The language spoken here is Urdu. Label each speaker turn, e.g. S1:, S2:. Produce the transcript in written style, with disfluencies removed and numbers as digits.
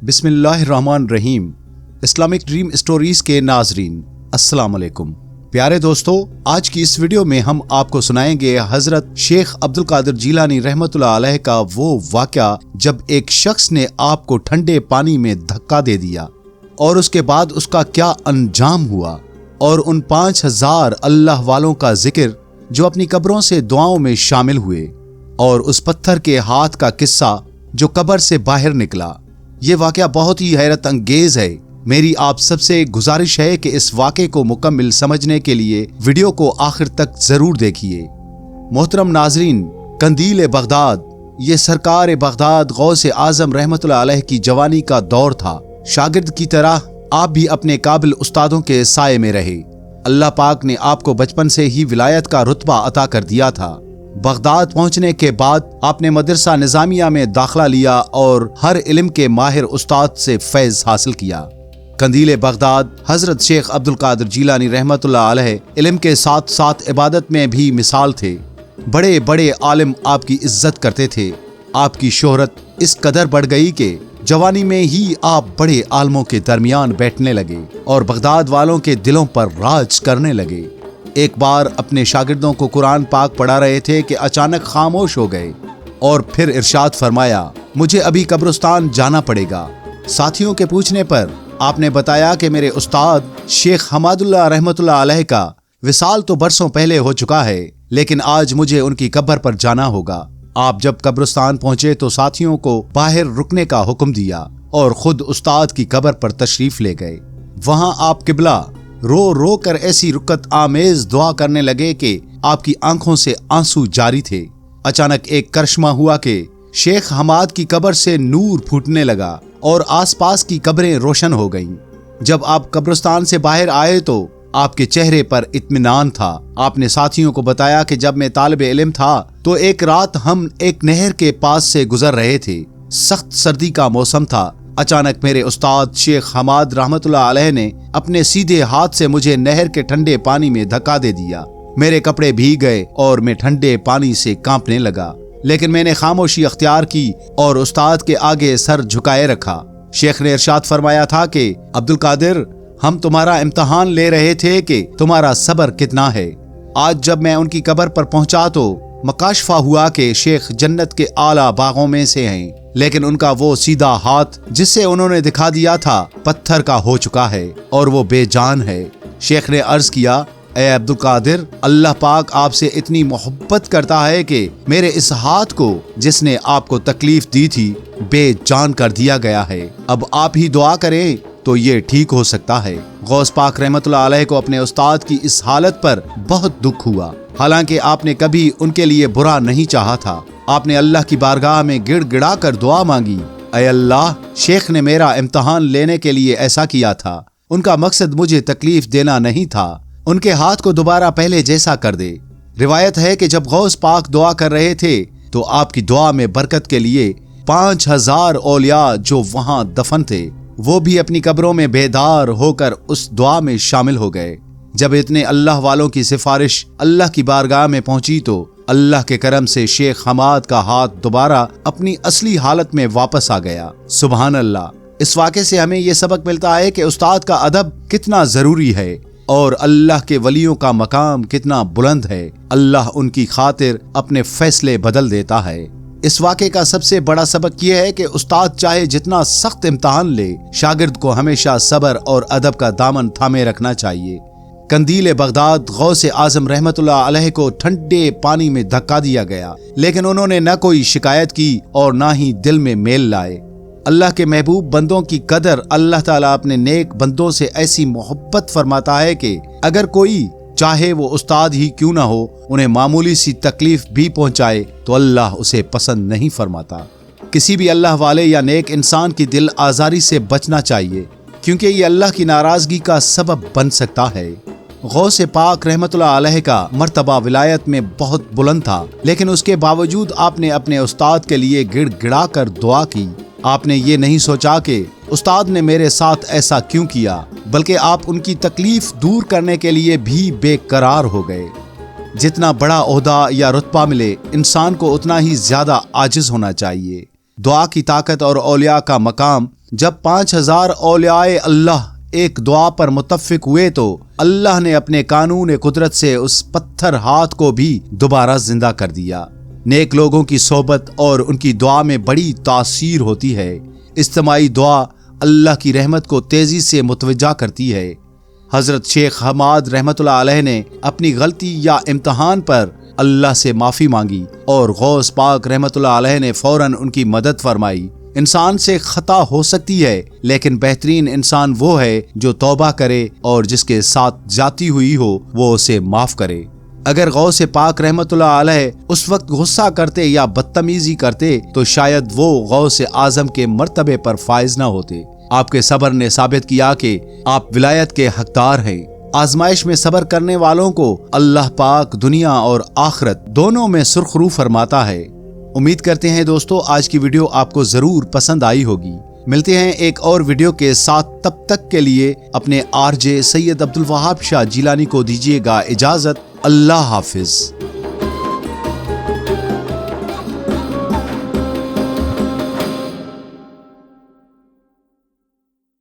S1: بسم اللہ الرحمن الرحیم۔ اسلامک ڈریم سٹوریز کے ناظرین السلام علیکم۔ پیارے دوستو، آج کی اس ویڈیو میں ہم آپ کو سنائیں گے حضرت شیخ عبدالقادر جیلانی رحمۃ اللہ علیہ کا وہ واقعہ جب ایک شخص نے آپ کو ٹھنڈے پانی میں دھکا دے دیا اور اس کے بعد اس کا کیا انجام ہوا، اور ان 5000 اللہ والوں کا ذکر جو اپنی قبروں سے دعاؤں میں شامل ہوئے، اور اس پتھر کے ہاتھ کا قصہ جو قبر سے باہر نکلا۔ یہ واقعہ بہت ہی حیرت انگیز ہے۔ میری آپ سب سے گزارش ہے کہ اس واقعے کو مکمل سمجھنے کے لیے ویڈیو کو آخر تک ضرور دیکھیے۔ محترم ناظرین، قندیل بغداد، یہ سرکار بغداد غوث اعظم رحمۃ اللہ علیہ کی جوانی کا دور تھا۔ شاگرد کی طرح آپ بھی اپنے قابل استادوں کے سائے میں رہے۔ اللہ پاک نے آپ کو بچپن سے ہی ولایت کا رتبہ عطا کر دیا تھا۔ بغداد پہنچنے کے بعد آپ نے مدرسہ نظامیہ میں داخلہ لیا اور ہر علم کے ماہر استاد سے فیض حاصل کیا۔ قندیل بغداد حضرت شیخ عبدالقادر جیلانی رحمۃ اللہ علیہ علم کے ساتھ ساتھ عبادت میں بھی مثال تھے۔ بڑے بڑے عالم آپ کی عزت کرتے تھے۔ آپ کی شہرت اس قدر بڑھ گئی کہ جوانی میں ہی آپ بڑے عالموں کے درمیان بیٹھنے لگے اور بغداد والوں کے دلوں پر راج کرنے لگے۔ ایک بار اپنے شاگردوں کو قرآن پاک پڑھا رہے تھے کہ اچانک خاموش ہو گئے اور پھر ارشاد فرمایا، مجھے ابھی قبرستان جانا پڑے گا۔ ساتھیوں کے پوچھنے پر آپ نے بتایا کہ میرے استاد شیخ حماد اللہ رحمۃ اللہ علیہ کا وصال تو برسوں پہلے ہو چکا ہے، لیکن آج مجھے ان کی قبر پر جانا ہوگا۔ آپ جب قبرستان پہنچے تو ساتھیوں کو باہر رکنے کا حکم دیا اور خود استاد کی قبر پر تشریف لے گئے۔ وہاں آپ قبلہ رو رو کر ایسی رکت آمیز دعا کرنے لگے کہ آپ کی آنکھوں سے آنسو جاری تھے۔ اچانک ایک کرشمہ ہوا کہ شیخ حماد کی قبر سے نور پھوٹنے لگا اور آس پاس کی قبریں روشن ہو گئیں۔ جب آپ قبرستان سے باہر آئے تو آپ کے چہرے پر اطمینان تھا۔ آپ نے ساتھیوں کو بتایا کہ جب میں طالب علم تھا تو ایک رات ہم ایک نہر کے پاس سے گزر رہے تھے۔ سخت سردی کا موسم تھا۔ اچانک میرے استاد شیخ حماد رحمۃ اللہ علیہ نے اپنے سیدھے ہاتھ سے مجھے نہر کے ٹھنڈے پانی میں دھکا دے دیا۔ میرے کپڑے بھیگ گئے اور میں ٹھنڈے پانی سے کانپنے لگا، لیکن میں نے خاموشی اختیار کی اور استاد کے آگے سر جھکائے رکھا۔ شیخ نے ارشاد فرمایا تھا کہ عبدالقادر، ہم تمہارا امتحان لے رہے تھے کہ تمہارا صبر کتنا ہے۔ آج جب میں ان کی قبر پر پہنچا تو مکاشفہ ہوا کہ شیخ جنت کے اعلیٰ باغوں میں سے ہیں، لیکن ان کا وہ سیدھا ہاتھ جس سے انہوں نے دکھا دیا تھا پتھر کا ہو چکا ہے اور وہ بے جان ہے۔ شیخ نے عرض کیا، اے عبدالقادر، اللہ پاک آپ سے اتنی محبت کرتا ہے کہ میرے اس ہاتھ کو جس نے آپ کو تکلیف دی تھی بے جان کر دیا گیا ہے۔ اب آپ ہی دعا کریں تو یہ ٹھیک ہو سکتا ہے۔ غوث پاک رحمۃ اللہ علیہ کو اپنے استاد کی اس حالت پر بہت دکھ ہوا، حالانکہ آپ نے کبھی ان کے لیے برا نہیں چاہا تھا۔ آپ نے اللہ کی بارگاہ میں گڑ گڑا کر دعا مانگی، اے اللہ، شیخ نے میرا امتحان لینے کے لیے ایسا کیا تھا، ان کا مقصد مجھے تکلیف دینا نہیں تھا، ان کے ہاتھ کو دوبارہ پہلے جیسا کر دے۔ روایت ہے کہ جب غوث پاک دعا کر رہے تھے تو آپ کی دعا میں برکت کے لیے 5000 اولیاء جو وہاں دفن تھے وہ بھی اپنی قبروں میں بیدار ہو کر اس دعا میں شامل ہو گئے۔ جب اتنے اللہ والوں کی سفارش اللہ کی بارگاہ میں پہنچی تو اللہ کے کرم سے شیخ حماد کا ہاتھ دوبارہ اپنی اصلی حالت میں واپس آ گیا۔ سبحان اللہ۔ اس واقعے سے ہمیں یہ سبق ملتا ہے کہ استاد کا ادب کتنا ضروری ہے اور اللہ کے ولیوں کا مقام کتنا بلند ہے۔ اللہ ان کی خاطر اپنے فیصلے بدل دیتا ہے۔ اس واقعے کا سب سے بڑا سبق یہ ہے کہ استاد چاہے جتنا سخت امتحان لے، شاگرد کو ہمیشہ صبر اور ادب کا دامن تھامے رکھنا چاہیے۔ قندیل بغداد غوث اعظم رحمۃ اللہ علیہ کو ٹھنڈے پانی میں دھکا دیا گیا، لیکن انہوں نے نہ کوئی شکایت کی اور نہ ہی دل میں میل لائے۔ اللہ کے محبوب بندوں کی قدر اللہ تعالیٰ اپنے نیک بندوں سے ایسی محبت فرماتا ہے کہ اگر کوئی چاہے وہ استاد ہی کیوں نہ ہو انہیں معمولی سی تکلیف بھی پہنچائے تو اللہ اسے پسند نہیں فرماتا۔ کسی بھی اللہ والے یا نیک انسان کی دل آزاری سے بچنا چاہیے، کیونکہ یہ اللہ کی ناراضگی کا سبب بن سکتا ہے۔ غوث پاک رحمۃ اللہ علیہ کا مرتبہ ولایت میں بہت بلند تھا، لیکن اس کے باوجود آپ نے اپنے استاد کے لیے گڑ گڑا کر دعا کی۔ آپ نے یہ نہیں سوچا کہ استاد نے میرے ساتھ ایسا کیوں کیا، بلکہ آپ ان کی تکلیف دور کرنے کے لیے بھی بے قرار ہو گئے۔ جتنا بڑا عہدہ یا رتبہ ملے، انسان کو اتنا ہی زیادہ عاجز ہونا چاہیے۔ دعا کی طاقت اور اولیاء کا مقام جب 5000 اولیاء اللہ ایک دعا پر متفق ہوئے تو اللہ نے اپنے قانون قدرت سے اس پتھر ہاتھ کو بھی دوبارہ زندہ کر دیا۔ نیک لوگوں کی صحبت اور ان کی دعا میں بڑی تاثیر ہوتی ہے۔ اجتماعی دعا اللہ کی رحمت کو تیزی سے متوجہ کرتی ہے۔ حضرت شیخ حماد رحمت اللہ علیہ نے اپنی غلطی یا امتحان پر اللہ سے معافی مانگی اور غوث پاک رحمت اللہ علیہ نے فوراً ان کی مدد فرمائی۔ انسان سے خطا ہو سکتی ہے، لیکن بہترین انسان وہ ہے جو توبہ کرے اور جس کے ساتھ جاتی ہوئی ہو وہ اسے معاف کرے۔ اگر غوث پاک رحمت اللہ علیہ اس وقت غصہ کرتے یا بدتمیزی کرتے تو شاید وہ غوث اعظم کے مرتبے پر فائز نہ ہوتے۔ آپ کے صبر نے ثابت کیا کہ آپ ولایت کے حقدار ہیں۔ آزمائش میں صبر کرنے والوں کو اللہ پاک دنیا اور آخرت دونوں میں سرخرو فرماتا ہے۔ امید کرتے ہیں دوستو آج کی ویڈیو آپ کو ضرور پسند آئی ہوگی۔ ملتے ہیں ایک اور ویڈیو کے ساتھ، تب تک کے لیے اپنے RJ سید عبدالوہاب شاہ جیلانی کو دیجیے گا اجازت۔ اللہ حافظ۔